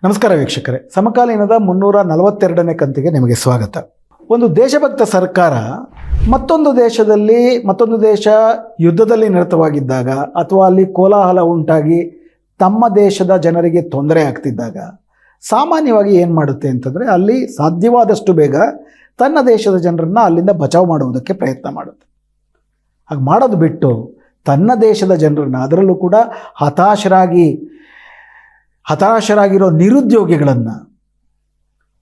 ನಮಸ್ಕಾರ ವೀಕ್ಷಕರೇ, ಸಮಕಾಲೀನದ 342ನೇ ಕಂತಿಗೆ ನಿಮಗೆ ಸ್ವಾಗತ. ಒಂದು ದೇಶಭಕ್ತ ಸರ್ಕಾರ ಮತ್ತೊಂದು ದೇಶ ಯುದ್ಧದಲ್ಲಿ ನಿರತವಾಗಿದ್ದಾಗ ಅಥವಾ ಅಲ್ಲಿ ಕೋಲಾಹಲ ಉಂಟಾಗಿ ತಮ್ಮ ದೇಶದ ಜನರಿಗೆ ತೊಂದರೆ ಆಗ್ತಿದ್ದಾಗ ಸಾಮಾನ್ಯವಾಗಿ ಏನು ಮಾಡುತ್ತೆ ಅಂತಂದರೆ ಅಲ್ಲಿ ಸಾಧ್ಯವಾದಷ್ಟು ಬೇಗ ತನ್ನ ದೇಶದ ಜನರನ್ನು ಅಲ್ಲಿಂದ ಬಚಾವ್ ಮಾಡುವುದಕ್ಕೆ ಪ್ರಯತ್ನ ಮಾಡುತ್ತೆ. ಹಾಗೆ ಮಾಡೋದು ಬಿಟ್ಟು ತನ್ನ ದೇಶದ ಜನರನ್ನು, ಅದರಲ್ಲೂ ಕೂಡ ಹತಾಶರಾಗಿರೋ ನಿರುದ್ಯೋಗಿಗಳನ್ನು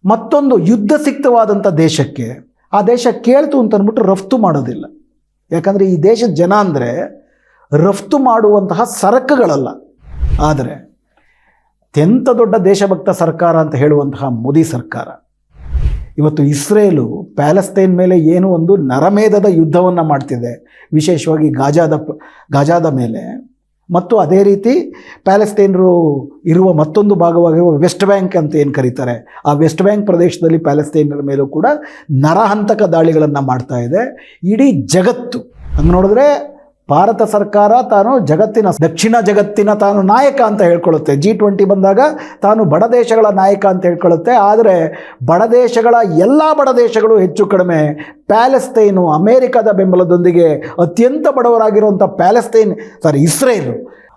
ಮತ್ತೊಂದು ಯುದ್ಧ ಸಿಕ್ತವಾದಂಥ ದೇಶಕ್ಕೆ ಆ ದೇಶ ಕೇಳ್ತು ಅಂತ ಅಂದ್ಬಿಟ್ಟು ರಫ್ತು ಮಾಡೋದಿಲ್ಲ. ಯಾಕಂದರೆ ಈ ದೇಶದ ಜನ ಅಂದರೆ ರಫ್ತು ಮಾಡುವಂತಹ ಸರಕುಗಳಲ್ಲ. ಆದರೆ ಅತ್ಯಂತ ದೊಡ್ಡ ದೇಶಭಕ್ತ ಸರ್ಕಾರ ಅಂತ ಹೇಳುವಂತಹ ಮೋದಿ ಸರ್ಕಾರ ಇವತ್ತು ಇಸ್ರೇಲು ಪ್ಯಾಲೆಸ್ತೈನ್ ಮೇಲೆ ಏನು ಒಂದು ನರಮೇಧದ ಯುದ್ಧವನ್ನು ಮಾಡ್ತಿದೆ, ವಿಶೇಷವಾಗಿ ಗಾಜಾದ ಮೇಲೆ, ಮತ್ತು ಅದೇ ರೀತಿ ಪ್ಯಾಲೆಸ್ತೈನರು ಇರುವ ಮತ್ತೊಂದು ಭಾಗವಾಗಿರುವ ವೆಸ್ಟ್ ಬ್ಯಾಂಕ್ ಅಂತ ಏನು ಕರೀತಾರೆ, ಆ ವೆಸ್ಟ್ ಬ್ಯಾಂಕ್ ಪ್ರದೇಶದಲ್ಲಿ ಪ್ಯಾಲೆಸ್ತೈನರ ಮೇಲೂ ಕೂಡ ನರಹಂತಕ ದಾಳಿಗಳನ್ನು ಮಾಡ್ತಾ ಇದೆ ಇಡೀ ಜಗತ್ತು. ಹಂಗೆ ನೋಡಿದ್ರೆ ಭಾರತ ಸರ್ಕಾರ ತಾನು ದಕ್ಷಿಣ ಜಗತ್ತಿನ ತಾನು ನಾಯಕ ಅಂತ ಹೇಳ್ಕೊಳ್ಳುತ್ತೆ. G20 ಬಂದಾಗ ತಾನು ಬಡ ದೇಶಗಳ ನಾಯಕ ಅಂತ ಹೇಳ್ಕೊಳ್ಳುತ್ತೆ. ಆದರೆ ಎಲ್ಲ ಬಡ ದೇಶಗಳು ಹೆಚ್ಚು ಕಡಿಮೆ ಪ್ಯಾಲೆಸ್ತೈನು ಅಮೇರಿಕದ ಬೆಂಬಲದೊಂದಿಗೆ, ಅತ್ಯಂತ ಬಡವರಾಗಿರುವಂಥ ಇಸ್ರೇಲು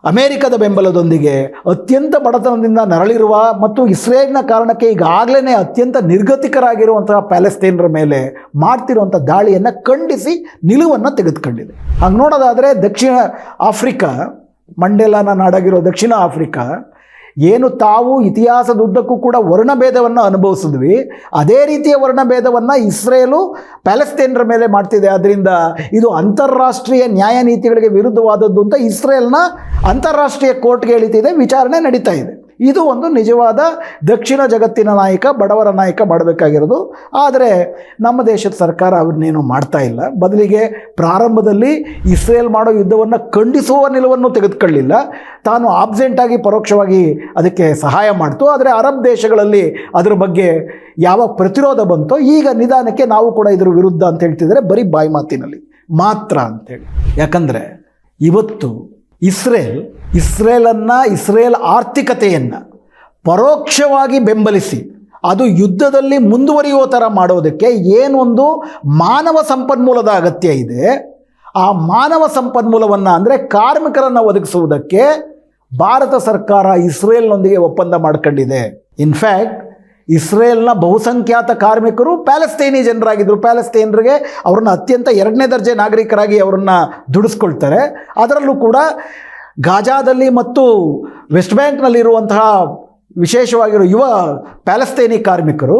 ಅಮೇರಿಕದ ಬೆಂಬಲದೊಂದಿಗೆ ಅತ್ಯಂತ ಬಡತನದಿಂದ ನರಳಿರುವ ಮತ್ತು ಇಸ್ರೇಲಿನ ಕಾರಣಕ್ಕೆ ಈಗಾಗಲೇ ಅತ್ಯಂತ ನಿರ್ಗತಿಕರಾಗಿರುವಂತಹ ಪ್ಯಾಲೆಸ್ತೈನರ ಮೇಲೆ ಮಾಡ್ತಿರುವಂಥ ದಾಳಿಯನ್ನು ಖಂಡಿಸಿ ನಿಲುವನ್ನು ತೆಗೆದುಕೊಂಡಿದೆ. ಹಾಗೆ ನೋಡೋದಾದರೆ ದಕ್ಷಿಣ ಆಫ್ರಿಕಾ, ಮಂಡೇಲಾನ ನಾಡಾಗಿರೋ ದಕ್ಷಿಣ ಆಫ್ರಿಕಾ ಏನು ತಾವು ಇತಿಹಾಸದುದ್ದಕ್ಕೂ ಕೂಡ ವರ್ಣಭೇದವನ್ನು ಅನುಭವಿಸಿದ್ವಿ, ಅದೇ ರೀತಿಯ ವರ್ಣಭೇದವನ್ನು ಇಸ್ರೇಲು ಪ್ಯಾಲೆಸ್ತೈನರ ಮೇಲೆ ಮಾಡ್ತಿದೆ. ಆದ್ದರಿಂದ ಇದು ಅಂತಾರಾಷ್ಟ್ರೀಯ ನ್ಯಾಯ ನೀತಿಗಳಿಗೆ ವಿರುದ್ಧವಾದದ್ದು ಅಂತ ಇಸ್ರೇಲ್ನ ಅಂತಾರಾಷ್ಟ್ರೀಯ ಕೋರ್ಟ್ಗೆ ಎಳಿತಿದೆ, ವಿಚಾರಣೆ ನಡೀತಾ ಇದೆ. ಇದು ಒಂದು ನಿಜವಾದ ದಕ್ಷಿಣ ಜಗತ್ತಿನ ನಾಯಕ, ಬಡವರ ನಾಯಕ ಮಾಡಬೇಕಾಗಿರೋದು. ಆದರೆ ನಮ್ಮ ದೇಶದ ಸರ್ಕಾರ ಅವನ್ನೇನು ಮಾಡ್ತಾ ಇಲ್ಲ. ಬದಲಿಗೆ ಪ್ರಾರಂಭದಲ್ಲಿ ಇಸ್ರೇಲ್ ಮಾಡೋ ಯುದ್ಧವನ್ನು ಖಂಡಿಸುವ ನಿಲುವನ್ನು ತೆಗೆದುಕೊಳ್ಳಿಲ್ಲ, ತಾನು ಆಬ್ಸೆಂಟಾಗಿ ಪರೋಕ್ಷವಾಗಿ ಅದಕ್ಕೆ ಸಹಾಯ ಮಾಡ್ತು. ಆದರೆ ಅರಬ್ ದೇಶಗಳಲ್ಲಿ ಅದರ ಬಗ್ಗೆ ಯಾವ ಪ್ರತಿರೋಧ ಬಂತೋ ಈಗ ನಿಧಾನಕ್ಕೆ ನಾವು ಕೂಡ ಇದರ ವಿರುದ್ಧ ಅಂತ ಹೇಳ್ತಿದ್ದಾರೆ, ಬರೀ ಬಾಯಿ ಮಾತಿನಲ್ಲಿ ಮಾತ್ರ ಅಂತೇಳಿ. ಯಾಕಂದರೆ ಇವತ್ತು ಇಸ್ರೇಲ್ ಆರ್ಥಿಕತೆಯನ್ನು ಪರೋಕ್ಷವಾಗಿ ಬೆಂಬಲಿಸಿ ಅದು ಯುದ್ಧದಲ್ಲಿ ಮುಂದುವರಿಯುವ ಥರ ಮಾಡೋದಕ್ಕೆ ಏನೊಂದು ಮಾನವ ಸಂಪನ್ಮೂಲದ ಅಗತ್ಯ ಇದೆ, ಆ ಮಾನವ ಸಂಪನ್ಮೂಲವನ್ನು ಅಂದರೆ ಕಾರ್ಮಿಕರನ್ನು ಒದಗಿಸುವುದಕ್ಕೆ ಭಾರತ ಸರ್ಕಾರ ಇಸ್ರೇಲ್ನೊಂದಿಗೆ ಒಪ್ಪಂದ ಮಾಡ್ಕೊಂಡಿದೆ. ಇನ್ಫ್ಯಾಕ್ಟ್ ಇಸ್ರೇಲ್ನ ಬಹುಸಂಖ್ಯಾತ ಕಾರ್ಮಿಕರು ಪ್ಯಾಲೆಸ್ತೈನಿ ಜನರಾಗಿದ್ದರು. ಪ್ಯಾಲೆಸ್ತೈನರಿಗೆ ಅವ್ರನ್ನ ಅತ್ಯಂತ 2ನೇ ದರ್ಜೆ ನಾಗರಿಕರಾಗಿ ಅವರನ್ನು ದುಡಿಸ್ಕೊಳ್ತಾರೆ. ಅದರಲ್ಲೂ ಕೂಡ ಗಾಜಾದಲ್ಲಿ ಮತ್ತು ವೆಸ್ಟ್ ಬ್ಯಾಂಕ್ನಲ್ಲಿರುವಂತಹ ವಿಶೇಷವಾಗಿರೋ ಯುವ ಪ್ಯಾಲೆಸ್ತೈನಿ ಕಾರ್ಮಿಕರು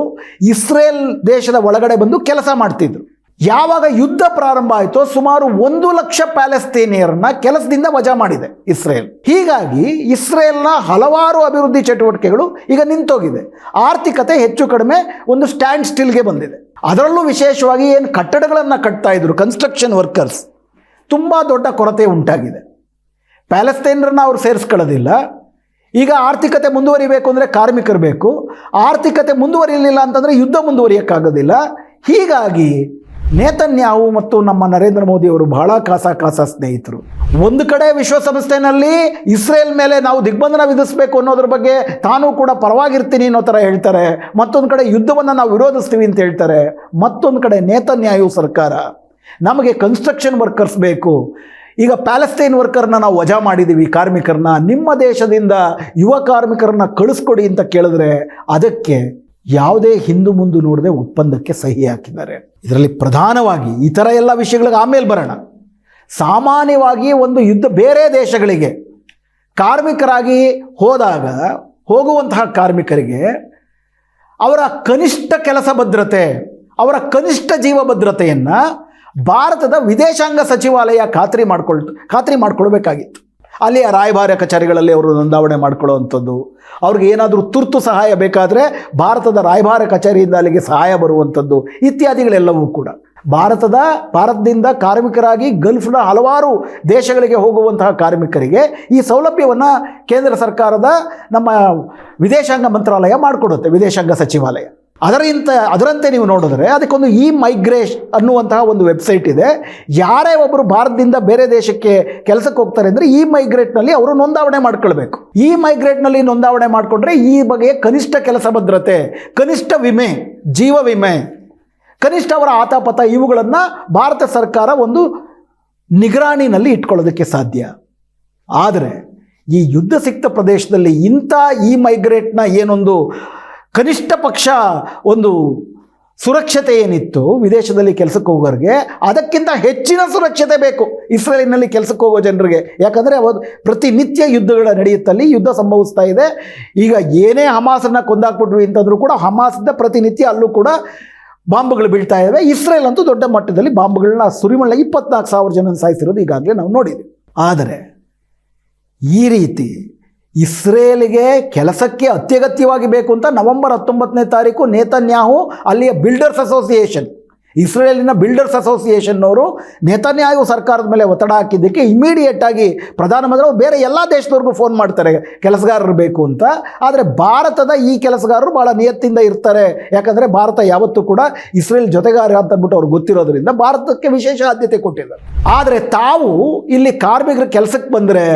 ಇಸ್ರೇಲ್ ದೇಶದ ಒಳಗಡೆ ಬಂದು ಕೆಲಸ ಮಾಡ್ತಿದ್ರು. ಯಾವಾಗ ಯುದ್ಧ ಪ್ರಾರಂಭ ಆಯಿತೋ ಸುಮಾರು 1 ಲಕ್ಷ ಪ್ಯಾಲೆಸ್ತೈನಿಯರನ್ನ ಕೆಲಸದಿಂದ ವಜಾ ಮಾಡಿದೆ ಇಸ್ರೇಲ್. ಹೀಗಾಗಿ ಇಸ್ರೇಲ್ನ ಹಲವಾರು ಅಭಿವೃದ್ಧಿ ಚಟುವಟಿಕೆಗಳು ಈಗ ನಿಂತೋಗಿದೆ. ಆರ್ಥಿಕತೆ ಹೆಚ್ಚು ಕಡಿಮೆ ಒಂದು ಸ್ಟ್ಯಾಂಡ್ ಸ್ಟಿಲ್ಗೆ ಬಂದಿದೆ. ಅದರಲ್ಲೂ ವಿಶೇಷವಾಗಿ ಏನು ಕಟ್ಟಡಗಳನ್ನು ಕಟ್ತಾ ಇದ್ರು ಕನ್ಸ್ಟ್ರಕ್ಷನ್ ವರ್ಕರ್ಸ್, ತುಂಬ ದೊಡ್ಡ ಕೊರತೆ ಉಂಟಾಗಿದೆ. ಪ್ಯಾಲೆಸ್ತೈನರನ್ನ ಅವ್ರು ಸೇರಿಸ್ಕೊಳ್ಳೋದಿಲ್ಲ. ಈಗ ಆರ್ಥಿಕತೆ ಮುಂದುವರಿಬೇಕು ಅಂದರೆ ಕಾರ್ಮಿಕರು ಬೇಕು. ಆರ್ಥಿಕತೆ ಮುಂದುವರಿಯಲಿಲ್ಲ ಅಂತಂದರೆ ಯುದ್ಧ ಮುಂದುವರಿಯೋಕ್ಕಾಗೋದಿಲ್ಲ. ಹೀಗಾಗಿ ನೇತನ್ಯಾಹು ಮತ್ತು ನಮ್ಮ ನರೇಂದ್ರ ಮೋದಿ ಅವರು ಬಹಳ ಕಾಸ ಸ್ನೇಹಿತರು. ಒಂದು ಕಡೆ ವಿಶ್ವಸಂಸ್ಥೆಯಲ್ಲಿ ಇಸ್ರೇಲ್ ಮೇಲೆ ನಾವು ದಿಗ್ಬಂಧನ ವಿಧಿಸಬೇಕು ಅನ್ನೋದ್ರ ಬಗ್ಗೆ ತಾನೂ ಕೂಡ ಪರವಾಗಿರ್ತೀನಿ ಅನ್ನೋ ಥರ ಹೇಳ್ತಾರೆ. ಮತ್ತೊಂದು ಕಡೆ ಯುದ್ಧವನ್ನು ನಾವು ವಿರೋಧಿಸ್ತೀವಿ ಅಂತ ಹೇಳ್ತಾರೆ. ಮತ್ತೊಂದು ಕಡೆ ನೇತನ್ಯಾಹು ಸರ್ಕಾರ ನಮಗೆ ಕನ್ಸ್ಟ್ರಕ್ಷನ್ ವರ್ಕರ್ಸ್ ಬೇಕು, ಈಗ ಪ್ಯಾಲೆಸ್ತೈನ್ ವರ್ಕರ್ನ ನಾವು ವಜಾ ಮಾಡಿದ್ದೀವಿ, ಕಾರ್ಮಿಕರನ್ನ ನಿಮ್ಮ ದೇಶದಿಂದ ಯುವ ಕಾರ್ಮಿಕರನ್ನ ಕಳಿಸ್ಕೊಡಿ ಅಂತ ಕೇಳಿದ್ರೆ ಅದಕ್ಕೆ ಯಾವುದೇ ಹಿಂದು ಮುಂದು ನೋಡದೆ ಒಪ್ಪಂದಕ್ಕೆ ಸಹಿ ಹಾಕಿದ್ದಾರೆ. ಇದರಲ್ಲಿ ಪ್ರಧಾನವಾಗಿ ಈ ಥರ ಎಲ್ಲ ವಿಷಯಗಳಿಗೆ ಆಮೇಲೆ ಬರೋಣ. ಸಾಮಾನ್ಯವಾಗಿ ಒಂದು ಯುದ್ಧ ಬೇರೆ ದೇಶಗಳಿಗೆ ಕಾರ್ಮಿಕರಾಗಿ ಹೋಗುವಂತಹ ಕಾರ್ಮಿಕರಿಗೆ ಅವರ ಕನಿಷ್ಠ ಕೆಲಸ ಭದ್ರತೆ, ಅವರ ಕನಿಷ್ಠ ಜೀವ ಭದ್ರತೆಯನ್ನು ಭಾರತದ ವಿದೇಶಾಂಗ ಸಚಿವಾಲಯ ಖಾತ್ರಿ ಮಾಡ್ಕೊಳ್ಬೇಕಾಗಿತ್ತು. ಅಲ್ಲಿಯ ರಾಯಭಾರ ಕಚೇರಿಗಳಲ್ಲಿ ಅವರು ನೋಂದಾವಣೆ ಮಾಡ್ಕೊಳ್ಳುವಂಥದ್ದು, ಅವ್ರಿಗೆ ಏನಾದರೂ ತುರ್ತು ಸಹಾಯ ಬೇಕಾದರೆ ಭಾರತದ ರಾಯಭಾರ ಕಚೇರಿಯಿಂದ ಅಲ್ಲಿಗೆ ಸಹಾಯ ಬರುವಂಥದ್ದು ಇತ್ಯಾದಿಗಳೆಲ್ಲವೂ ಕೂಡ ಭಾರತದಿಂದ ಕಾರ್ಮಿಕರಾಗಿ ಗಲ್ಫ್ನ ಹಲವಾರು ದೇಶಗಳಿಗೆ ಹೋಗುವಂತಹ ಕಾರ್ಮಿಕರಿಗೆ ಈ ಸೌಲಭ್ಯವನ್ನು ಕೇಂದ್ರ ಸರ್ಕಾರದ ನಮ್ಮ ವಿದೇಶಾಂಗ ಮಂತ್ರಾಲಯ ಮಾಡಿಕೊಡುತ್ತೆ, ವಿದೇಶಾಂಗ ಸಚಿವಾಲಯ. ಅದರಂತೆ ನೀವು ನೋಡಿದ್ರೆ ಅದಕ್ಕೊಂದು ಮೈಗ್ರೇಟ್ ಅನ್ನುವಂತಹ ಒಂದು ವೆಬ್ಸೈಟ್ ಇದೆ. ಯಾರೇ ಒಬ್ಬರು ಭಾರತದಿಂದ ಬೇರೆ ದೇಶಕ್ಕೆ ಕೆಲಸಕ್ಕೆ ಹೋಗ್ತಾರೆ ಅಂದರೆ ಮೈಗ್ರೇಟ್ನಲ್ಲಿ ಅವರು ನೋಂದಾವಣೆ ಮಾಡ್ಕೊಳ್ಬೇಕು. ಮೈಗ್ರೇಟ್ನಲ್ಲಿ ನೋಂದಾವಣೆ ಮಾಡಿಕೊಂಡ್ರೆ ಈ ಬಗೆಯ ಕನಿಷ್ಠ ಕೆಲಸ ಭದ್ರತೆ, ಕನಿಷ್ಠ ವಿಮೆ, ಜೀವ ವಿಮೆ, ಕನಿಷ್ಠ ಅವರ ಆತಾಪತ ಇವುಗಳನ್ನು ಭಾರತ ಸರ್ಕಾರ ಒಂದು ನಿಗರಾಣಿನಲ್ಲಿ ಇಟ್ಕೊಳ್ಳೋದಕ್ಕೆ ಸಾಧ್ಯ. ಆದರೆ ಈ ಯುದ್ಧ ಸಿಕ್ತ ಪ್ರದೇಶದಲ್ಲಿ ಇಂಥ ಮೈಗ್ರೇಟ್ನ ಏನೊಂದು ಕನಿಷ್ಠ ಪಕ್ಷ ಒಂದು ಸುರಕ್ಷತೆ ಏನಿತ್ತು ವಿದೇಶದಲ್ಲಿ ಕೆಲಸಕ್ಕೆ ಹೋಗೋರಿಗೆ, ಅದಕ್ಕಿಂತ ಹೆಚ್ಚಿನ ಸುರಕ್ಷತೆ ಬೇಕು ಇಸ್ರೇಲಿನಲ್ಲಿ ಕೆಲಸಕ್ಕೆ ಹೋಗೋ ಜನರಿಗೆ. ಯಾಕಂದರೆ ಪ್ರತಿನಿತ್ಯ ಯುದ್ಧಗಳ ನಡೆಯುತ್ತಲ್ಲಿ ಯುದ್ಧ ಸಂಭವಿಸ್ತಾ ಇದೆ. ಈಗ ಏನೇ ಹಮಾಸನ್ನು ಕೊಂದಾಕ್ಬಿಟ್ವಿ ಅಂತಂದ್ರೂ ಕೂಡ ಹಮಾಸಿಂದ ಪ್ರತಿನಿತ್ಯ ಅಲ್ಲೂ ಕೂಡ ಬಾಂಬ್ಗಳು ಬೀಳ್ತಾ ಇವೆ. ಇಸ್ರೇಲ್ ಅಂತೂ ದೊಡ್ಡ ಮಟ್ಟದಲ್ಲಿ ಬಾಂಬ್ಗಳನ್ನ ಸುರಿಮಳ್ಳ 24,000 ಜನ ಸಾಯಿಸಿರೋದು ಈಗಾಗಲೇ ನಾವು ನೋಡಿದ್ದೀವಿ. ಆದರೆ ಈ ರೀತಿ ಇಸ್ರೇಲಿಗೆ ಕೆಲಸಕ್ಕೆ ಅತ್ಯಗತ್ಯವಾಗಿ ಬೇಕು ಅಂತ ನವೆಂಬರ್ 19ನೇ ತಾರೀಕು ನೇತನ್ಯಾಹು ಅಲ್ಲಿಯ ಬಿಲ್ಡರ್ಸ್ ಅಸೋಸಿಯೇಷನ್, ಇಸ್ರೇಲಿನ ಬಿಲ್ಡರ್ಸ್ ಅಸೋಸಿಯೇಷನ್ನವರು ನೇತನ್ಯಾಹು ಸರ್ಕಾರದ ಮೇಲೆ ಒತ್ತಡ ಹಾಕಿದ್ದಕ್ಕೆ ಇಮಿಡಿಯೇಟಾಗಿ ಪ್ರಧಾನಮಂತ್ರಿ ಬೇರೆ ಎಲ್ಲ ದೇಶದವ್ರಿಗೂ ಫೋನ್ ಮಾಡ್ತಾರೆ ಕೆಲಸಗಾರರು ಬೇಕು ಅಂತ. ಆದರೆ ಭಾರತದ ಈ ಕೆಲಸಗಾರರು ಭಾಳ ನಿಯತ್ತಿಂದ ಇರ್ತಾರೆ. ಯಾಕಂದರೆ ಭಾರತ ಯಾವತ್ತೂ ಕೂಡ ಇಸ್ರೇಲ್ ಜೊತೆಗಾರ ಅಂತ ಅಂದ್ಬಿಟ್ಟು ಅವ್ರಿಗೆ ಗೊತ್ತಿರೋದ್ರಿಂದ ಭಾರತಕ್ಕೆ ವಿಶೇಷ ಆದ್ಯತೆ ಕೊಟ್ಟಿದ್ದಾರೆ. ಆದರೆ ತಾವು ಇಲ್ಲಿ ಕಾರ್ಮಿಕರ ಕೆಲಸಕ್ಕೆ ಬಂದರೆ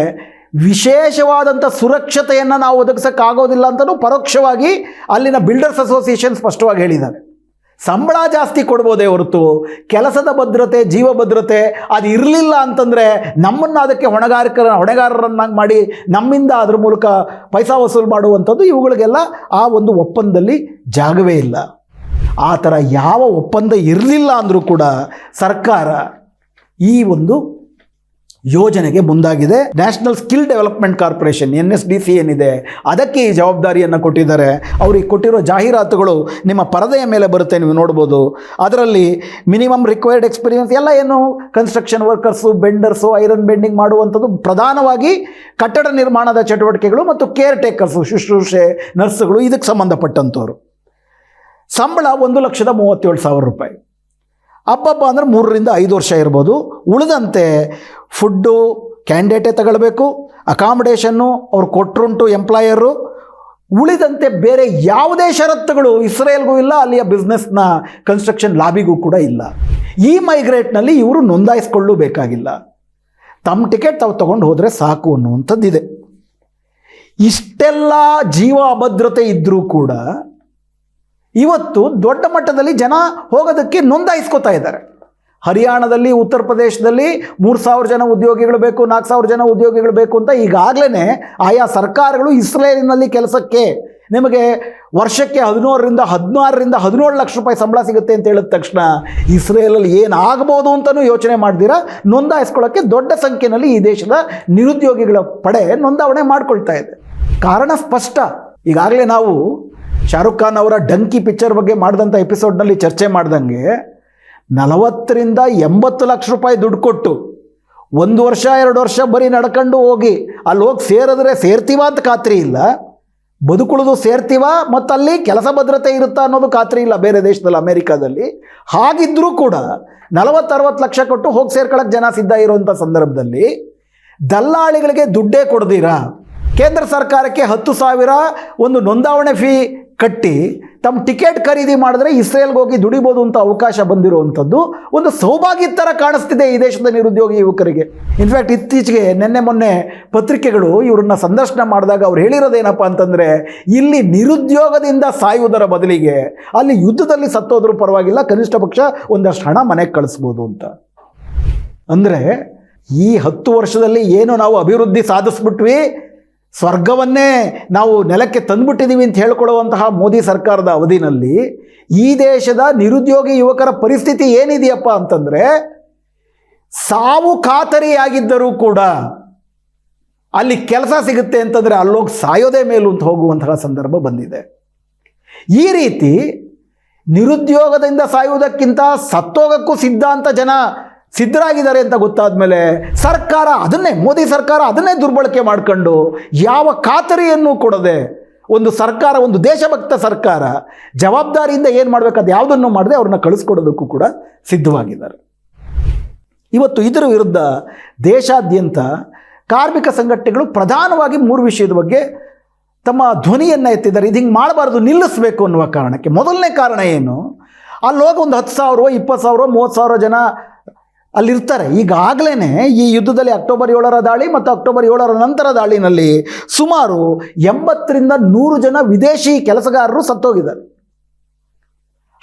ವಿಶೇಷವಾದಂಥ ಸುರಕ್ಷತೆಯನ್ನು ನಾವು ಒದಗಿಸೋಕ್ಕಾಗೋದಿಲ್ಲ ಅಂತಲೂ ಪರೋಕ್ಷವಾಗಿ ಅಲ್ಲಿನ ಬಿಲ್ಡರ್ಸ್ ಅಸೋಸಿಯೇಷನ್ ಸ್ಪಷ್ಟವಾಗಿ ಹೇಳಿದ್ದಾರೆ. ಸಂಬಳ ಜಾಸ್ತಿ ಕೊಡ್ಬೋದೇ ಹೊರತು ಕೆಲಸದ ಭದ್ರತೆ, ಜೀವ ಭದ್ರತೆ ಅದು ಇರಲಿಲ್ಲ ಅಂತಂದರೆ ನಮ್ಮನ್ನು ಅದಕ್ಕೆ ಹೊಣೆಗಾರರನ್ನಾಗಿ ಮಾಡಿ ನಮ್ಮಿಂದ ಅದ್ರ ಮೂಲಕ ಪೈಸಾ ವಸೂಲು ಮಾಡುವಂಥದ್ದು ಇವುಗಳಿಗೆಲ್ಲ ಆ ಒಂದು ಒಪ್ಪಂದದಲ್ಲಿ ಜಾಗವೇ ಇಲ್ಲ. ಆ ಥರ ಯಾವ ಒಪ್ಪಂದ ಇರಲಿಲ್ಲ ಅಂದರೂ ಕೂಡ ಸರ್ಕಾರ ಈ ಒಂದು ಯೋಜನೆಗೆ ಮುಂದಾಗಿದೆ. National skill development corporation NSDC ಏನಿದೆ ಅದಕ್ಕೆ ಈ ಜವಾಬ್ದಾರಿಯನ್ನು ಕೊಟ್ಟಿದ್ದಾರೆ. ಅವ್ರಿಗೆ ಕೊಟ್ಟಿರೋ ಜಾಹೀರಾತುಗಳು ನಿಮ್ಮ ಪರದೆಯ ಮೇಲೆ ಬರುತ್ತೆ, ನೀವು ನೋಡ್ಬೋದು. ಅದರಲ್ಲಿ ಮಿನಿಮಮ್ ರಿಕ್ವೈರ್ಡ್ ಎಕ್ಸ್ಪೀರಿಯನ್ಸ್ ಎಲ್ಲ ಏನು ಕನ್ಸ್ಟ್ರಕ್ಷನ್ ವರ್ಕರ್ಸು, ಬೆಂಡರ್ಸು, ಐರನ್ ಬೆಂಡಿಂಗ್ ಮಾಡುವಂಥದ್ದು ಪ್ರಧಾನವಾಗಿ ಕಟ್ಟಡ ನಿರ್ಮಾಣದ ಚಟುವಟಿಕೆಗಳು ಮತ್ತು ಕೇರ್ ಟೇಕರ್ಸು, ಶುಶ್ರೂಷೆ, ನರ್ಸ್ಗಳು ಇದಕ್ಕೆ ಸಂಬಂಧಪಟ್ಟಂಥವ್ರು. ಸಂಬಳ 1,37,000 ರೂಪಾಯಿ. ಹಬ್ಬ ಅಂದರೆ 3ರಿಂದ 5 ವರ್ಷ ಇರ್ಬೋದು. ಉಳಿದಂತೆ ಫುಡ್ಡು ಕ್ಯಾಂಡಿಡೇಟೇ ತಗೊಳ್ಬೇಕು, ಅಕಾಮಿಡೇಷನ್ನು ಅವ್ರು ಕೊಟ್ಟರುಂಟು ಎಂಪ್ಲಾಯರು. ಉಳಿದಂತೆ ಬೇರೆ ಯಾವುದೇ ಷರತ್ತುಗಳು ಇಸ್ರೇಲ್ಗೂ ಇಲ್ಲ, ಅಲ್ಲಿಯ ಬಿಸ್ನೆಸ್ನ ಕನ್ಸ್ಟ್ರಕ್ಷನ್ ಲಾಬಿಗೂ ಕೂಡ ಇಲ್ಲ. ಮೈಗ್ರೇಟ್ನಲ್ಲಿ ಇವರು ನೋಂದಾಯಿಸ್ಕೊಳ್ಳೂ ಬೇಕಾಗಿಲ್ಲ, ತಮ್ಮ ಟಿಕೆಟ್ ತಾವು ತೊಗೊಂಡು ಹೋದರೆ ಸಾಕು ಅನ್ನುವಂಥದ್ದಿದೆ. ಇಷ್ಟೆಲ್ಲ ಜೀವ ಅಭದ್ರತೆ ಇದ್ದರೂ ಕೂಡ ಇವತ್ತು ದೊಡ್ಡ ಮಟ್ಟದಲ್ಲಿ ಜನ ಹೋಗೋದಕ್ಕೆ ನೋಂದಾಯಿಸ್ಕೋತಾ ಇದ್ದಾರೆ. ಹರಿಯಾಣದಲ್ಲಿ, ಉತ್ತರ ಪ್ರದೇಶದಲ್ಲಿ 3,000 ಜನ ಉದ್ಯೋಗಿಗಳು ಬೇಕು, 4,000 ಜನ ಉದ್ಯೋಗಿಗಳು ಬೇಕು ಅಂತ ಈಗಾಗಲೇ ಆಯಾ ಸರ್ಕಾರಗಳು ಇಸ್ರೇಲಿನಲ್ಲಿ ಕೆಲಸಕ್ಕೆ ನಿಮಗೆ ವರ್ಷಕ್ಕೆ 16 ಲಕ್ಷ ರೂಪಾಯಿ ಸಂಬಳ ಸಿಗುತ್ತೆ ಅಂತ ಹೇಳಿದ ತಕ್ಷಣ ಇಸ್ರೇಲಲ್ಲಿ ಏನಾಗ್ಬೋದು ಅಂತಲೂ ಯೋಚನೆ ಮಾಡ್ದಿರಾ ನೋಂದಾಯಿಸ್ಕೊಳ್ಳೋಕ್ಕೆ ದೊಡ್ಡ ಸಂಖ್ಯೆಯಲ್ಲಿ ಈ ದೇಶದ ನಿರುದ್ಯೋಗಿಗಳ ಪಡೆ ನೋಂದಾವಣೆ ಮಾಡ್ಕೊಳ್ತಾ ಇದೆ. ಕಾರಣ ಸ್ಪಷ್ಟ. ಈಗಾಗಲೇ ನಾವು ಶಾರುಖ್ ಖಾನ್ ಅವರ ಡಂಕಿ ಪಿಕ್ಚರ್ ಬಗ್ಗೆ ಮಾಡಿದಂಥ ಎಪಿಸೋಡ್ನಲ್ಲಿ ಚರ್ಚೆ ಮಾಡ್ದಂಗೆ 40ರಿಂದ 80 ಲಕ್ಷ ರೂಪಾಯಿ ದುಡ್ಡು ಕೊಟ್ಟು 1 ವರ್ಷ 2 ವರ್ಷ ಬರೀ ನಡ್ಕೊಂಡು ಹೋಗಿ ಅಲ್ಲಿ ಹೋಗಿ ಸೇರ್ತೀವ ಅಂತ ಖಾತ್ರಿ ಇಲ್ಲ, ಬದುಕುಳಿದು ಸೇರ್ತೀವ ಮತ್ತು ಅಲ್ಲಿ ಕೆಲಸ ಭದ್ರತೆ ಇರುತ್ತಾ ಅನ್ನೋದು ಖಾತ್ರಿ ಇಲ್ಲ ಬೇರೆ ದೇಶದಲ್ಲಿ, ಅಮೇರಿಕಾದಲ್ಲಿ. ಹಾಗಿದ್ದರೂ ಕೂಡ 40-60 ಲಕ್ಷ ಕೊಟ್ಟು ಹೋಗಿ ಸೇರ್ಕೊಳ್ಳೋಕ್ಕೆ ಜನ ಸಿದ್ಧ ಇರುವಂಥ ಸಂದರ್ಭದಲ್ಲಿ ದಲ್ಲಾಳಿಗಳಿಗೆ ದುಡ್ಡೇ ಕೊಡ್ದಿರಾ ಕೇಂದ್ರ ಸರ್ಕಾರಕ್ಕೆ 10,000 ಒಂದು ನೋಂದಾವಣೆ ಫೀ ಕಟ್ಟಿ ತಮ್ಮ ಟಿಕೆಟ್ ಖರೀದಿ ಮಾಡಿದ್ರೆ ಇಸ್ರೇಲ್ಗೆ ಹೋಗಿ ದುಡಿಬೋದು ಅಂತ ಅವಕಾಶ ಬಂದಿರುವಂಥದ್ದು ಒಂದು ಸೌಭಾಗ್ಯ ಥರ ಕಾಣಿಸ್ತಿದೆ ಈ ದೇಶದ ನಿರುದ್ಯೋಗಿ ಯುವಕರಿಗೆ. ಇನ್ಫ್ಯಾಕ್ಟ್ ಇತ್ತೀಚೆಗೆ ಮೊನ್ನೆ ಪತ್ರಿಕೆಗಳು ಇವ್ರನ್ನ ಸಂದರ್ಶನ ಮಾಡಿದಾಗ ಅವ್ರು ಹೇಳಿರೋದೇನಪ್ಪ ಅಂತಂದರೆ, ಇಲ್ಲಿ ನಿರುದ್ಯೋಗದಿಂದ ಸಾಯುವುದರ ಬದಲಿಗೆ ಅಲ್ಲಿ ಯುದ್ಧದಲ್ಲಿ ಸತ್ತೋದ್ರೂ ಪರವಾಗಿಲ್ಲ, ಕನಿಷ್ಠ ಪಕ್ಷ ಒಂದಷ್ಟು ಹಣ ಮನೆಗೆ ಕಳಿಸ್ಬೋದು ಅಂತ. ಅಂದರೆ ಈ 10 ವರ್ಷದಲ್ಲಿ ಏನು ನಾವು ಅಭಿವೃದ್ಧಿ ಸಾಧಿಸ್ಬಿಟ್ವಿ, ಸ್ವರ್ಗವನ್ನೇ ನಾವು ನೆಲಕ್ಕೆ ತಂದುಬಿಟ್ಟಿದ್ದೀವಿ ಅಂತ ಹೇಳ್ಕೊಳ್ಳುವಂತಹ ಮೋದಿ ಸರ್ಕಾರದ ಅವಧಿನಲ್ಲಿ ಈ ದೇಶದ ನಿರುದ್ಯೋಗಿ ಯುವಕರ ಪರಿಸ್ಥಿತಿ ಏನಿದೆಯಪ್ಪ ಅಂತಂದರೆ, ಸಾವು ಖಾತರಿಯಾಗಿದ್ದರೂ ಕೂಡ ಅಲ್ಲಿ ಕೆಲಸ ಸಿಗುತ್ತೆ ಅಂತಂದರೆ ಅಲ್ಲೋಗಿ ಸಾಯೋದೇ ಮೇಲು ಅಂತ ಹೋಗುವಂತಹ ಸಂದರ್ಭ ಬಂದಿದೆ. ಈ ರೀತಿ ನಿರುದ್ಯೋಗದಿಂದ ಸಾಯುವುದಕ್ಕಿಂತ ಸತ್ತೋಗಕ್ಕೂ ಸಿದ್ಧ ಅಂತ ಜನ ಸಿದ್ಧರಾಗಿದ್ದಾರೆ ಅಂತ ಗೊತ್ತಾದ ಮೇಲೆ ಸರ್ಕಾರ ಮೋದಿ ಸರ್ಕಾರ ಅದನ್ನೇ ದುರ್ಬಳಕೆ ಮಾಡಿಕೊಂಡು ಯಾವ ಖಾತರಿಯನ್ನು ಕೊಡದೆ ಒಂದು ಸರ್ಕಾರ, ಒಂದು ದೇಶಭಕ್ತ ಸರ್ಕಾರ ಜವಾಬ್ದಾರಿಯಿಂದ ಏನು ಮಾಡಬೇಕಾದ ಯಾವುದನ್ನು ಮಾಡದೆ ಅವ್ರನ್ನ ಕಳಿಸ್ಕೊಡೋದಕ್ಕೂ ಕೂಡ ಸಿದ್ಧವಾಗಿದ್ದಾರೆ. ಇವತ್ತು ಇದರ ವಿರುದ್ಧ ದೇಶಾದ್ಯಂತ ಕಾರ್ಮಿಕ ಸಂಘಟನೆಗಳು ಪ್ರಧಾನವಾಗಿ 3 ವಿಷಯದ ಬಗ್ಗೆ ತಮ್ಮ ಧ್ವನಿಯನ್ನು ಎತ್ತಿದ್ದಾರೆ. ಇದು ಹಿಂಗೆ ಮಾಡಬಾರ್ದು, ನಿಲ್ಲಿಸಬೇಕು ಅನ್ನುವ ಕಾರಣಕ್ಕೆ. ಮೊದಲನೇ ಕಾರಣ ಏನು, ಅಲ್ಲಿ ಹೋಗಿ ಒಂದು 10,000 20,000 30,000 ಜನ ಅಲ್ಲಿರ್ತಾರೆ. ಈಗಾಗಲೇ ಈ ಯುದ್ಧದಲ್ಲಿ ಅಕ್ಟೋಬರ್ 7ರ ದಾಳಿ ಮತ್ತು ಅಕ್ಟೋಬರ್ 7ರ ನಂತರ ದಾಳಿನಲ್ಲಿ ಸುಮಾರು 80ರಿಂದ 100 ಜನ ವಿದೇಶಿ ಕೆಲಸಗಾರರು ಸತ್ತೋಗಿದ್ದಾರೆ.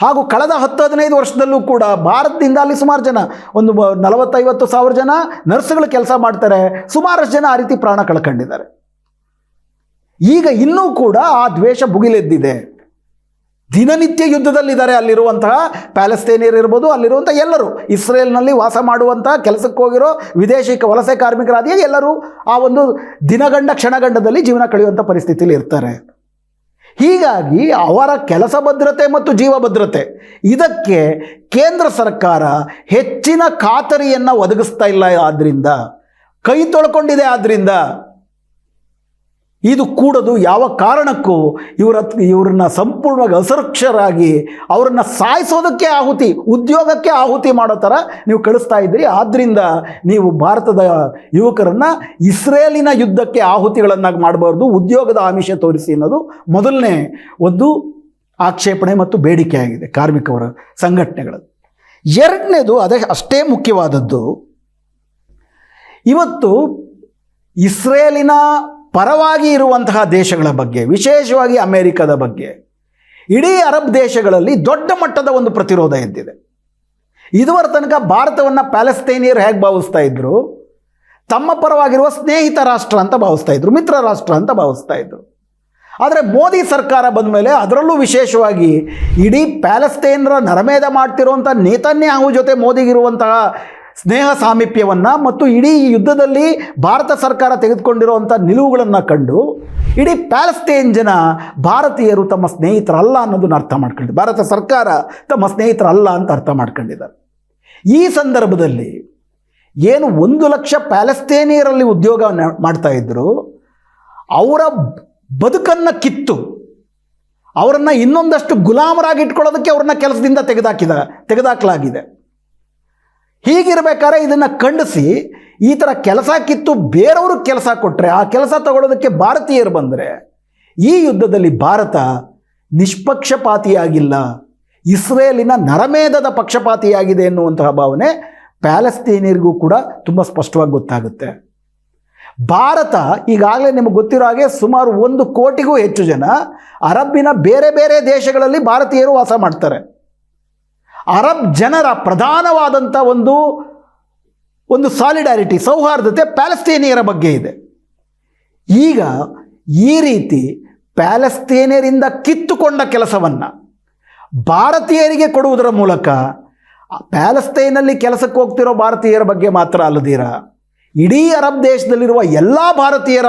ಹಾಗೂ ಕಳೆದ 10-15 ವರ್ಷದಲ್ಲೂ ಕೂಡ ಭಾರತದಿಂದ ಅಲ್ಲಿ ಸುಮಾರು ಜನ, ಒಂದು 40-50 ಸಾವಿರ ಜನ ನರ್ಸ್ಗಳು ಕೆಲಸ ಮಾಡ್ತಾರೆ. ಸುಮಾರಷ್ಟು ಜನ ಆ ರೀತಿ ಪ್ರಾಣ ಕಳ್ಕೊಂಡಿದ್ದಾರೆ. ಈಗ ಇನ್ನೂ ಕೂಡ ಆ ದ್ವೇಷ ಭುಗಿಲೆದ್ದಿದೆ. ದಿನನಿತ್ಯ ಯುದ್ಧದಲ್ಲಿದ್ದಾರೆ ಅಲ್ಲಿರುವಂತಹ ಪ್ಯಾಲೆಸ್ತೇನಿಯರ್ ಇರ್ಬೋದು, ಅಲ್ಲಿರುವಂಥ ಎಲ್ಲರೂ, ಇಸ್ರೇಲ್ನಲ್ಲಿ ವಾಸ ಮಾಡುವಂಥ ಕೆಲಸಕ್ಕೆ ಹೋಗಿರೋ ವಿದೇಶಿ ವಲಸೆ ಕಾರ್ಮಿಕರಾದಿಯೇ ಎಲ್ಲರೂ ಆ ಒಂದು ದಿನಗಂಡ ಕ್ಷಣಗಂಡದಲ್ಲಿ ಜೀವನ ಕಳೆಯುವಂಥ ಪರಿಸ್ಥಿತಿಯಲ್ಲಿ ಇರ್ತಾರೆ. ಹೀಗಾಗಿ ಅವರ ಕೆಲಸ ಭದ್ರತೆ ಮತ್ತು ಜೀವ ಭದ್ರತೆ ಇದಕ್ಕೆ ಕೇಂದ್ರ ಸರ್ಕಾರ ಹೆಚ್ಚಿನ ಖಾತರಿಯನ್ನು ಒದಗಿಸ್ತಾ ಇಲ್ಲ. ಆದ್ದರಿಂದ ಕೈ ತೊಳ್ಕೊಂಡಿದೆ. ಆದ್ದರಿಂದ ಇದು ಕೂಡದು. ಯಾವ ಕಾರಣಕ್ಕೂ ಇವ್ರನ್ನ ಸಂಪೂರ್ಣವಾಗಿ ಅಸುರಕ್ಷರಾಗಿ ಅವರನ್ನು ಸಾಯಿಸೋದಕ್ಕೆ ಆಹುತಿ, ಉದ್ಯೋಗಕ್ಕೆ ಆಹುತಿ ಮಾಡೋ ಥರ ನೀವು ಕಳಿಸ್ತಾ ಇದ್ದೀರಿ. ಆದ್ದರಿಂದ ನೀವು ಭಾರತದ ಯುವಕರನ್ನು ಇಸ್ರೇಲಿನ ಯುದ್ಧಕ್ಕೆ ಆಹುತಿಗಳನ್ನಾಗಿ ಮಾಡಬಾರ್ದು, ಉದ್ಯೋಗದ ಆಮಿಷ ತೋರಿಸಿ ಅನ್ನೋದು ಮೊದಲನೇ ಒಂದು ಆಕ್ಷೇಪಣೆ ಮತ್ತು ಬೇಡಿಕೆ ಆಗಿದೆ ಕಾರ್ಮಿಕರ ಸಂಘಟನೆಗಳದ್ದು. ಎರಡನೇದು ಅಷ್ಟೇ ಮುಖ್ಯವಾದದ್ದು, ಇವತ್ತು ಇಸ್ರೇಲಿನ ಪರವಾಗಿ ಇರುವಂತಹ ದೇಶಗಳ ಬಗ್ಗೆ, ವಿಶೇಷವಾಗಿ ಅಮೆರಿಕದ ಬಗ್ಗೆ, ಇಡೀ ಅರಬ್ ದೇಶಗಳಲ್ಲಿ ದೊಡ್ಡ ಮಟ್ಟದ ಒಂದು ಪ್ರತಿರೋಧ ಎದ್ದಿದೆ. ಇದುವರ ತನಕ ಭಾರತವನ್ನು ಪ್ಯಾಲೆಸ್ತೇನಿಯರು ಹೇಗೆ ಭಾವಿಸ್ತಾ ಇದ್ರು, ತಮ್ಮ ಪರವಾಗಿರುವ ಸ್ನೇಹಿತ ರಾಷ್ಟ್ರ ಅಂತ ಭಾವಿಸ್ತಾ ಇದ್ರು, ಮಿತ್ರ ರಾಷ್ಟ್ರ ಅಂತ ಭಾವಿಸ್ತಾ ಇದ್ರು. ಆದರೆ ಮೋದಿ ಸರ್ಕಾರ ಬಂದ ಮೇಲೆ, ಅದರಲ್ಲೂ ವಿಶೇಷವಾಗಿ ಇಡೀ ಪ್ಯಾಲೆಸ್ತೇನರ ನರಮೇಧ ಮಾಡ್ತಿರುವಂಥ ನೇತನ್ಯಾಹು ಜೊತೆ ಮೋದಿಗಿರುವಂತಹ ಸ್ನೇಹ ಸಾಮೀಪ್ಯವನ್ನು ಮತ್ತು ಇಡೀ ಯುದ್ಧದಲ್ಲಿ ಭಾರತ ಸರ್ಕಾರ ತೆಗೆದುಕೊಂಡಿರುವಂಥ ನಿಲುವುಗಳನ್ನು ಕಂಡು ಇಡೀ ಪ್ಯಾಲೆಸ್ತೇನ್ ಜನ ಭಾರತೀಯರು ತಮ್ಮ ಸ್ನೇಹಿತರಲ್ಲ ಅನ್ನೋದನ್ನು ಅರ್ಥ ಮಾಡ್ಕೊಂಡಿದ್ದಾರೆ. ಭಾರತ ಸರ್ಕಾರ ತಮ್ಮ ಸ್ನೇಹಿತರಲ್ಲ ಅಂತ ಅರ್ಥ ಮಾಡ್ಕೊಂಡಿದ್ದಾರೆ. ಈ ಸಂದರ್ಭದಲ್ಲಿ ಏನು 1 ಲಕ್ಷ ಪ್ಯಾಲೆಸ್ತೇನಿಯರಲ್ಲಿ ಉದ್ಯೋಗ ಮಾಡ್ತಾ ಇದ್ದರು, ಅವರ ಬದುಕನ್ನು ಕಿತ್ತು ಅವರನ್ನು ಇನ್ನೊಂದಷ್ಟು ಗುಲಾಮರಾಗಿ ಇಟ್ಕೊಳ್ಳೋದಕ್ಕೆ ಅವ್ರನ್ನ ಕೆಲಸದಿಂದ ತೆಗೆದಾಕಲಾಗಿದೆ. ಹೀಗಿರಬೇಕಾದ್ರೆ ಇದನ್ನು ಖಂಡಿಸಿ ಈ ಥರ ಕೆಲಸ ಕಿತ್ತು ಬೇರೆಯವ್ರಿಗೆ ಕೆಲಸ ಕೊಟ್ಟರೆ, ಆ ಕೆಲಸ ತಗೊಳ್ಳೋದಕ್ಕೆ ಭಾರತೀಯರು ಬಂದರೆ, ಈ ಯುದ್ಧದಲ್ಲಿ ಭಾರತ ನಿಷ್ಪಕ್ಷಪಾತಿಯಾಗಿಲ್ಲ, ಇಸ್ರೇಲಿನ ನರಮೇಧದ ಪಕ್ಷಪಾತಿಯಾಗಿದೆ ಎನ್ನುವಂತಹ ಭಾವನೆ ಪ್ಯಾಲೆಸ್ತೇನಿಯರಿಗೂ ಕೂಡ ತುಂಬ ಸ್ಪಷ್ಟವಾಗಿ ಗೊತ್ತಾಗುತ್ತೆ. ಭಾರತ ಈಗಾಗಲೇ ನಿಮಗೆ ಗೊತ್ತಿರೋ ಹಾಗೆ ಸುಮಾರು 1 ಕೋಟಿಗೂ ಹೆಚ್ಚು ಜನ ಅರಬ್ಬಿನ ಬೇರೆ ಬೇರೆ ದೇಶಗಳಲ್ಲಿ ಭಾರತೀಯರು ವಾಸ ಮಾಡ್ತಾರೆ. ಅರಬ್ ಜನರ ಪ್ರಧಾನವಾದಂಥ ಒಂದು ಸಾಲಿಡಾರಿಟಿ, ಸೌಹಾರ್ದತೆ ಪ್ಯಾಲೆಸ್ತೇನಿಯರ ಬಗ್ಗೆ ಇದೆ. ಈಗ ಈ ರೀತಿ ಪ್ಯಾಲೆಸ್ತೇನಿಯರಿಂದ ಕಿತ್ತುಕೊಂಡ ಕೆಲಸವನ್ನು ಭಾರತೀಯರಿಗೆ ಕೊಡುವುದರ ಮೂಲಕ ಪ್ಯಾಲೆಸ್ತೇನಲ್ಲಿ ಕೆಲಸಕ್ಕೆ ಹೋಗ್ತಿರೋ ಭಾರತೀಯರ ಬಗ್ಗೆ ಮಾತ್ರ ಅಲ್ಲದಿರ ಇಡೀ ಅರಬ್ ದೇಶದಲ್ಲಿರುವ ಎಲ್ಲ ಭಾರತೀಯರ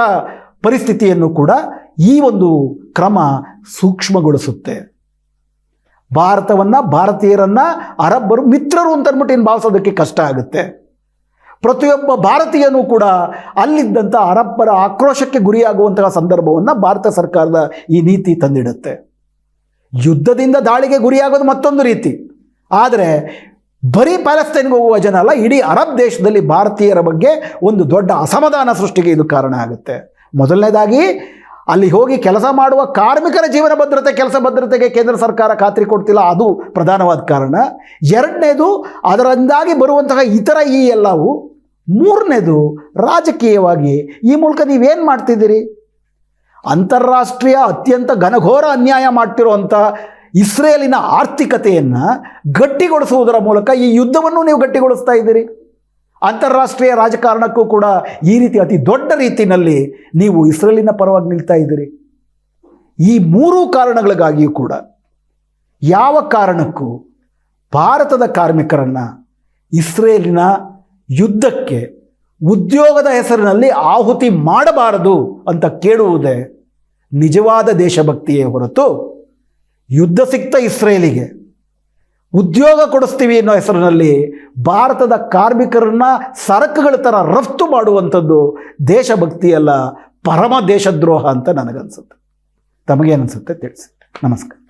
ಪರಿಸ್ಥಿತಿಯನ್ನು ಕೂಡ ಈ ಒಂದು ಕ್ರಮ ಸೂಕ್ಷ್ಮಗೊಳಿಸುತ್ತೆ. ಭಾರತವನ್ನು, ಭಾರತೀಯರನ್ನು ಅರಬ್ಬರು ಮಿತ್ರರು ಅಂತ ಅಂದ್ಬಿಟ್ಟು ಇನ್ನು ಭಾವಿಸೋದಕ್ಕೆ ಕಷ್ಟ ಆಗುತ್ತೆ. ಪ್ರತಿಯೊಬ್ಬ ಭಾರತೀಯನೂ ಕೂಡ ಅಲ್ಲಿದ್ದಂಥ ಅರಬ್ಬರ ಆಕ್ರೋಶಕ್ಕೆ ಗುರಿಯಾಗುವಂತಹ ಸಂದರ್ಭವನ್ನು ಭಾರತ ಸರ್ಕಾರದ ಈ ನೀತಿ ತಂದಿಡುತ್ತೆ. ಯುದ್ಧದಿಂದ ದಾಳಿಗೆ ಗುರಿಯಾಗೋದು ಮತ್ತೊಂದು ರೀತಿ, ಆದರೆ ಬರೀ ಪ್ಯಾಲೆಸ್ತೈನ್ಗೆ ಹೋಗುವ ಜನ ಅಲ್ಲ, ಇಡೀ ಅರಬ್ ದೇಶದಲ್ಲಿ ಭಾರತೀಯರ ಬಗ್ಗೆ ಒಂದು ದೊಡ್ಡ ಅಸಮಾಧಾನ ಸೃಷ್ಟಿಗೆ ಇದು ಕಾರಣ ಆಗುತ್ತೆ. ಮೊದಲನೇದಾಗಿ ಅಲ್ಲಿ ಹೋಗಿ ಕೆಲಸ ಮಾಡುವ ಕಾರ್ಮಿಕರ ಜೀವನ ಭದ್ರತೆ, ಕೆಲಸ ಭದ್ರತೆಗೆ ಕೇಂದ್ರ ಸರ್ಕಾರ ಖಾತ್ರಿ ಕೊಡ್ತಿಲ್ಲ, ಅದು ಪ್ರಧಾನವಾದ ಕಾರಣ. ಎರಡನೇದು ಅದರಿಂದಾಗಿ ಬರುವಂತಹ ಇತರ ಈ ಎಲ್ಲವೂ. ಮೂರನೇದು ರಾಜಕೀಯವಾಗಿ ಈ ಮೂಲಕ ನೀವೇನು ಮಾಡ್ತಿದ್ದೀರಿ, ಅಂತಾರಾಷ್ಟ್ರೀಯ ಅತ್ಯಂತ ಘನಘೋರ ಅನ್ಯಾಯ ಮಾಡ್ತಿರುವಂಥ ಇಸ್ರೇಲಿನ ಆರ್ಥಿಕತೆಯನ್ನು ಗಟ್ಟಿಗೊಳಿಸುವುದರ ಮೂಲಕ ಈ ಯುದ್ಧವನ್ನು ನೀವು ಗಟ್ಟಿಗೊಳಿಸ್ತಾ ಇದ್ದೀರಿ. ಅಂತಾರಾಷ್ಟ್ರೀಯ ರಾಜಕಾರಣಕ್ಕೂ ಕೂಡ ಈ ರೀತಿ ಅತಿ ದೊಡ್ಡ ರೀತಿಯಲ್ಲಿ ನೀವು ಇಸ್ರೇಲಿನ ಪರವಾಗಿ ನಿಲ್ತಾ ಇದ್ದೀರಿ. ಈ 3 ಕಾರಣಗಳಿಗಾಗಿಯೂ ಕೂಡ ಯಾವ ಕಾರಣಕ್ಕೂ ಭಾರತದ ಕಾರ್ಮಿಕರನ್ನು ಇಸ್ರೇಲಿನ ಯುದ್ಧಕ್ಕೆ ಉದ್ಯೋಗದ ಹೆಸರಿನಲ್ಲಿ ಆಹುತಿ ಮಾಡಬಾರದು ಅಂತ ಕೇಳುವುದೇ ನಿಜವಾದ ದೇಶಭಕ್ತಿಯೇ ಹೊರತು, ಯುದ್ಧ ಸಿಕ್ತ ಇಸ್ರೇಲಿಗೆ ಉದ್ಯೋಗ ಕೊಡಿಸ್ತೀವಿ ಅನ್ನೋ ಹೆಸರಿನಲ್ಲಿ ಭಾರತದ ಕಾರ್ಮಿಕರನ್ನ ಸರಕುಗಳ ಥರ ರಫ್ತು ಮಾಡುವಂಥದ್ದು ದೇಶಭಕ್ತಿಯಲ್ಲ, ಪರಮ ದೇಶದ್ರೋಹ ಅಂತ ನನಗನ್ಸುತ್ತೆ. ತಮಗೇನಿಸುತ್ತೆ ತಿಳಿಸಿ. ನಮಸ್ಕಾರ.